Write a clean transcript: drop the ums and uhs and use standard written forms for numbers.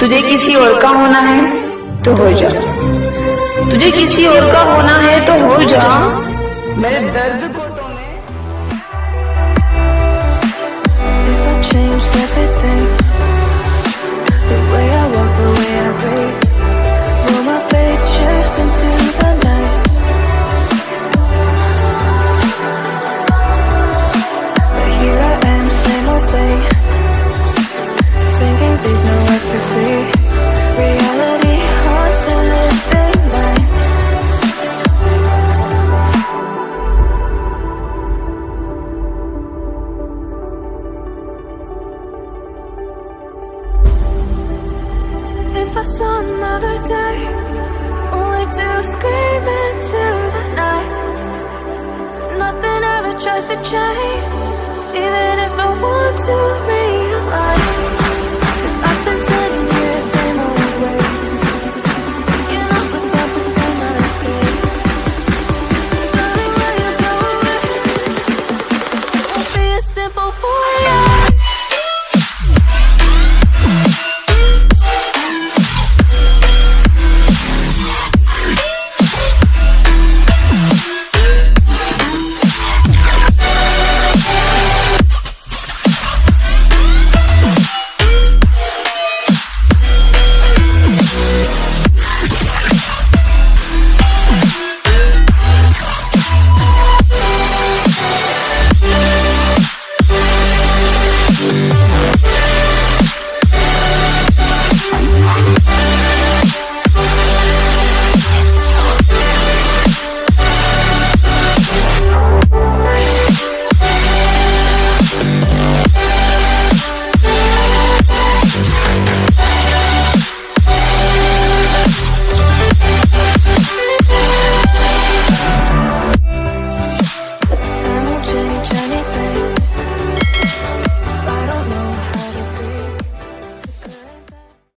तुझे किसी और का होना है तो हो जा, तुझे किसी और का होना है तो हो जा, मेरे दर्द को तो मैं If I changed everything, the way I walk, the way I breathe, will my fate shift into the night? But here I am, same old thing, thinking deep, no ecstasy. Reality haunts the living mind. If I saw another day, only to scream into the night. Nothing ever tries to change, even if I want to realign.